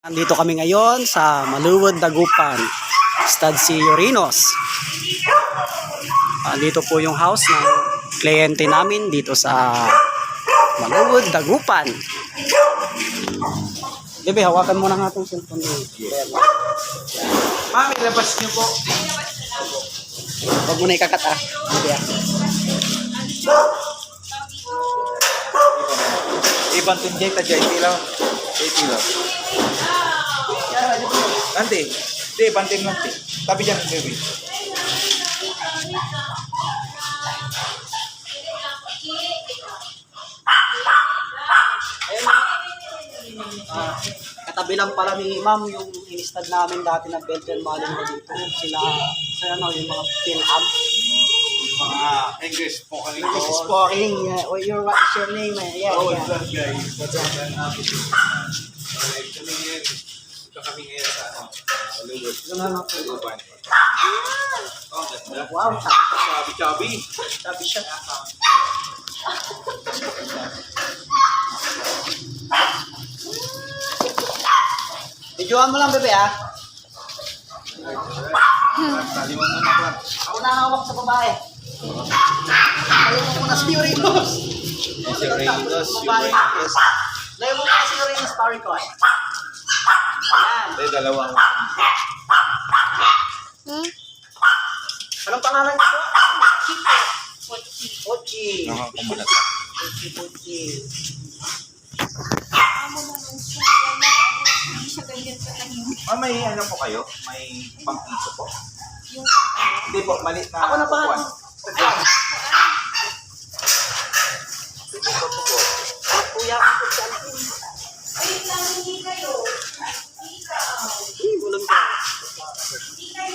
Nandito kami ngayon sa Maluwod, Dagupan, Estancia Llorinos. Dito po yung house ng kliyente namin dito sa Maluwod, Dagupan. Bebe, hawakan mo na nga itong cellphone mo. Mami, labas niyo po. Huwag mo na ikakat ah. Bebe ah. Ibang tunjay, tajay tilaw. Tilaw. Nanti. Di, banting nanti. Tapi jangan baby. Katabi lang pala ni Ma'am yung inistad namin dati na Belgian Malin ko dito. Sila, yung mga Phil-Am. Mga English spoken. English speaking. What's your name? Yeah, Oh, yeah. what's up guys? What's up man? Kami ngayon sa Maluwod. Dagupan. Oh, ganda. Wow, Chubby. sabi siya. Videoan mo lang, bebe, ah. Taliwan mo na ba? Ako na hawak sa babae. Layo mo muna si Urinos. Si Reynos, Layo mo muna si Urinos, pari ko. Ayan. Ay, dalawang. Anong pangalan nito? Pochi. Nakakumulat ka. Pochi. May ano po kayo? May pang-iso po? Hindi po, mali na. Ako na ba? upuan. Kuya, ako sa alpin. Walang ka. Hindi mo,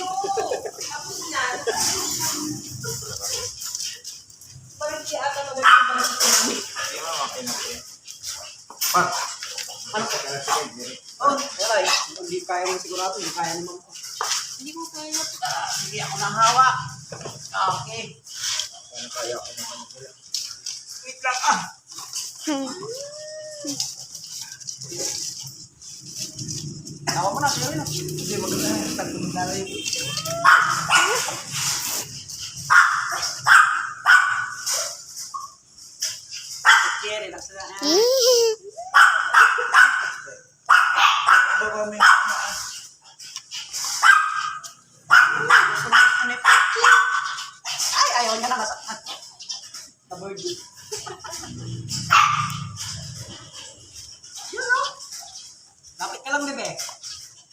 okay na po yan. Pa. Ano po? Oh, wala eh. Hindi kaya mo sigurado. Hindi kaya naman ko. Hindi ko kaya. Sige, ako nang hawak. Okay. Ano kaya ako naman nila? Wait lang ah. Tawa mo na, sige rin. Hindi, maganda na. Tagpunod na rin. Okay, relax na. Ito kami. Ay, ayaw niya na masakit. Tabord. Yun o. Lapit ka lang, bebe.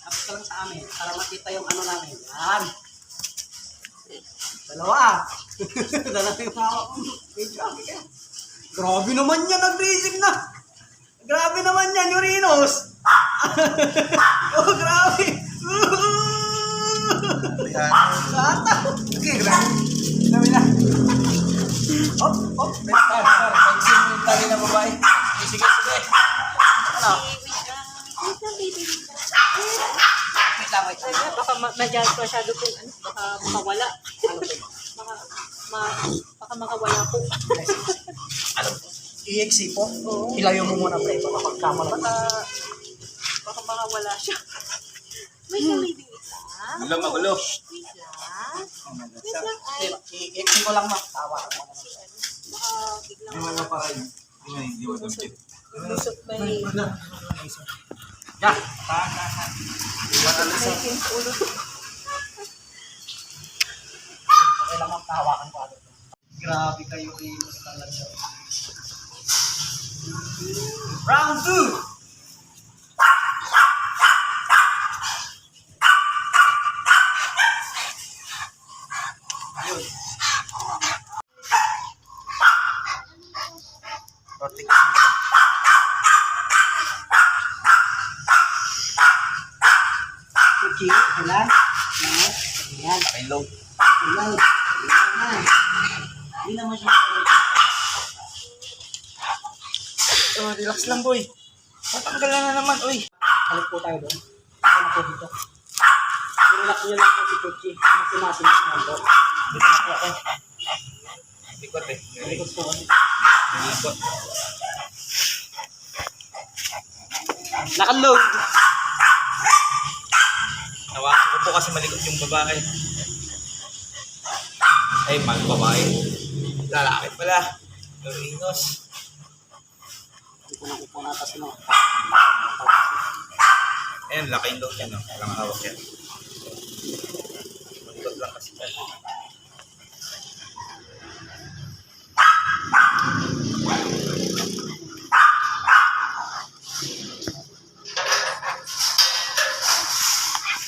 Lapit ka lang sa amin para makita yung ano namin. Yan. Dalawa. Dalawa yung hawak mo. Grabe ka. Grabe naman yan, nag-racing na. Grabe naman yan, Urinos. Oh, grabe. Sata. Okay, grabe. Dami na. Hop, hop. Tali na babae. Sige, sige. Ano? Wait lang, baby. Wait lang, wait lang. Baka ma-judge masyado kung ano, baka makawala. Ano po? Baka makawala po. Ano po? EXC po? Oo. Ilayo mo muna, pre. Baka magkamala. Baka makawala siya. Wait lang, baby. Wait lang. Magulo, magulo. Wait lang. Wait lang. Ay, EXC ko lang, ma. Tawa. baka biglang Hindi mo pa rin. Hindi mo lusot. dampit. Lusot ba ni... Ya. Ay, yung ulo. Okay lang, ma'am. Tahawakan ko agad. Grabe kayo, Urinos talaga. Round 2! Ayun. Rotik kasi nila. Kuchi, ilan? Ayan. May low. Ilan? Ilan? Hindi naman siya Oh, relax lang, boy. Matanggal na naman, uy. Halit po tayo doon. Ako na po dito. Relax nyo lang po si Kuchi. Masin-masin yung nando. Dito na po ako. Likot eh. Likod po kasi. Likot. Nakaload. kasi malikot yung babae. Ay, babae. Lalaki pala. Lorinos. Hindi ko na kupunatas no. Ayan, laki yung load yan, no? Walang hawak yan. Malikot lang kasi yan.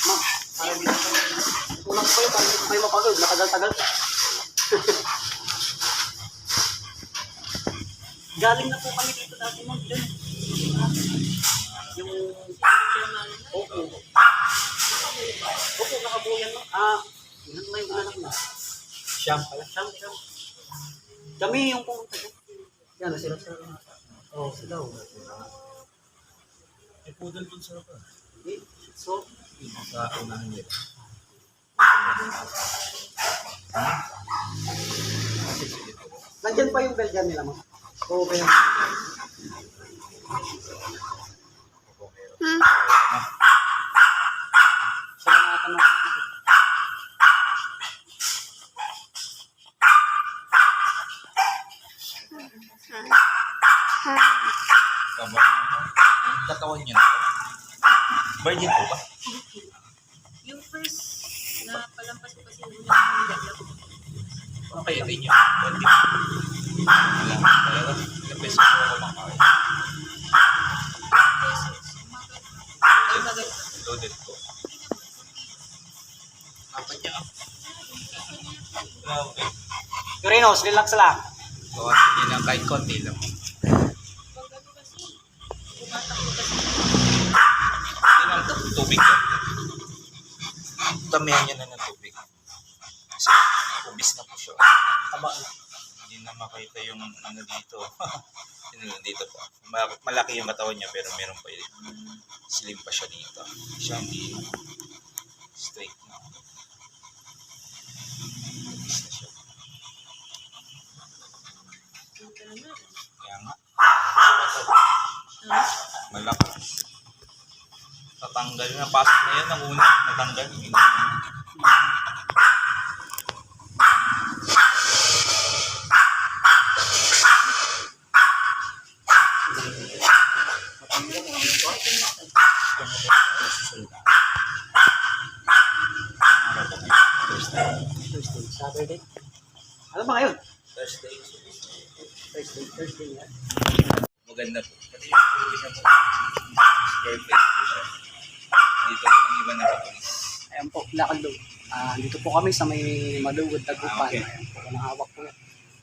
Ma'am, para dito tulak ko kayo, para dito kayo mapagod. Matagal-tagal. Galing na po kami dito dati ma'am. Dun. Yung... Opo. Opo, nakabuyan mo. Ilan na yung anak mo? Siyam pala. Siyam. Kami yung pumunta dyan. Yan, sila. Oo, sila. May poodle dun sa ba? So, Sa unahan nila. nandyan pa yung Belgian nila mo. Oo, kaya. Sila nakatanong. Kabang naman. Katawan niya na to. Virgin po ba? Yung first na palampas ko kasi yung nilaglag. Okay, rin yun. Konti. Wala. Talaga. Ilang beses ko ako kumakain. Ay, maganda. Loaded ko. Apat niya. Okay. Yurinos, relax lang. Gawa niya lang kahit konti lang. Pag ano kasi, tumatakbo kasi. Yan ang tubig ko. Damihan niya na ng tubig. Kasi ubis na po siya. Taba. Hindi na makita yung ano dito. Yun dito po. Malaki yung katawan niya pero meron pa yun. Slim pa siya dito. Siya hindi straight na. Ubis na siya. Kaya nga. Malaki. Tatanggal na. Pasok na yan. Ang una. Natanggal. Thursday, Saturday. Ano ba ngayon? Thursday. Thursday yan. Maganda po. Pati yung pagkakas niya po. Perfect po siya. Dito po ang iba na katulis. Ayan po, lakad daw. Dito po kami sa may Malugod, Dagupan. Okay. Ayan po, nahawak po yan.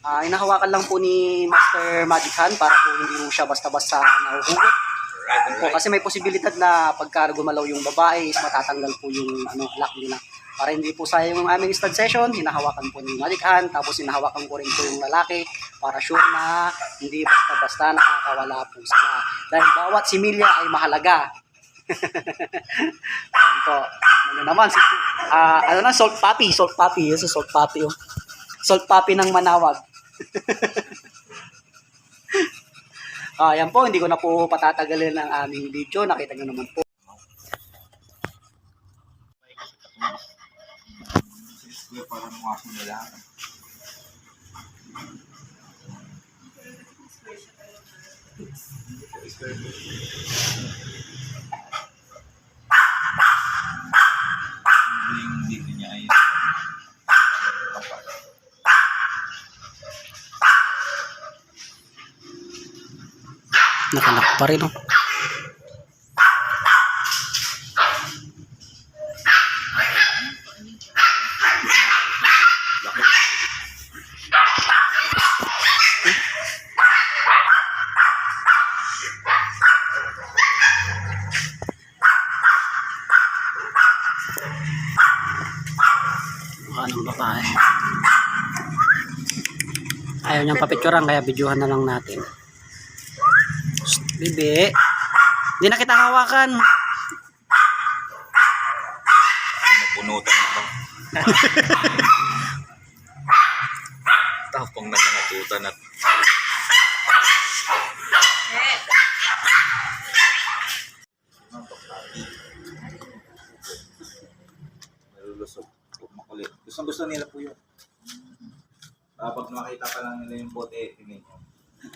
Inahawakan lang po ni Master Magic Hand para po hindi po siya basta-basta nahuhugot. Right, Po, kasi may posibilidad na pagka gumalaw yung babae is matatanggal po yung lock nila. Para hindi po sayang yung aming stud session, hinahawakan po ni Magic Hand, tapos hinahawakan ko rin po yung lalaki para sure na hindi basta-basta nakakawala po sila. Dahil bawat similya ay mahalaga. Ayan po. Ano naman, salt puppy. Yes, salt puppy. Oh. Salt puppy ng Manawag. Yan po, hindi ko na po patatagalin ang aming video. Nakita nyo naman po. Sige, parang mukha nila. Yung dito niya ay Nakalak pa rin, oh. Anong babae? Ayaw niyang papicturan kaya videohan na lang natin. Shh, bebe. Hindi na kita hawakan. pinupunutan ito. Tapong na mga tutan at Gusto nila po yun. Kapag makita pa lang nila yung bote, tingin nyo.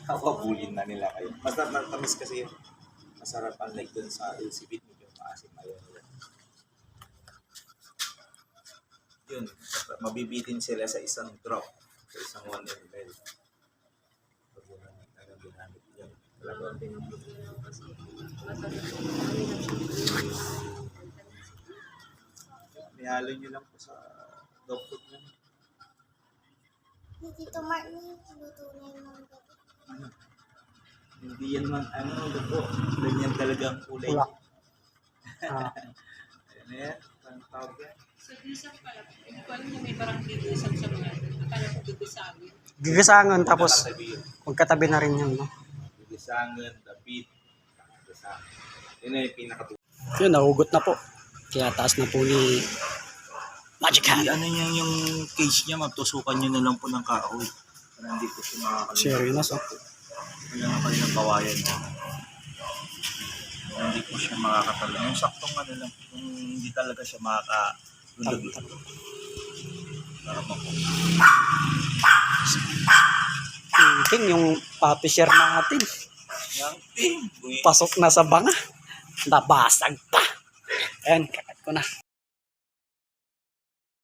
Kapabulin na nila kayo. Mas matamis kasi yung masarap unlike dun sa LCB, medyo maasim ayaw nila. Yun, mabibitin sila sa isang drop, sa isang 1 ml. Pag yun ang ginamit yun. Talaga. Nihalo nyo lang po sa dog food nyo. Tito Martin, luto na yung mga gabi. Ano? Hindi yan man, luto. Ganyan talaga ang kulay. Wala. Ah, Ayan na yan. Ang tawag yan. Sa gisang pala, hindi ko alam na may parang gigisang sa mga akala ko gigisangin. gigisangan tapos Nakatabi yun. magkatabi na rin yun, no? Gigisangan, dapit, gigisangan. Yun na yung pinakatuloy. Yun, nahugot na po. Kaya taas na po ni Magic Hand. Ano niya yung cage niya, magtusukan niyo na lang po ng kahoy. Para hindi po siya makakalimutan. Serious, oh. Kaya nga kayo ng kawayan niya. Hindi po siya makakatalo. Yung saktong ano lang, kung hindi talaga siya makaka-lundag. Para mako. King, yung puppy share natin. Yang ping! Pasok na sa banga. Nabasag pa. Ayan, kakat ko na.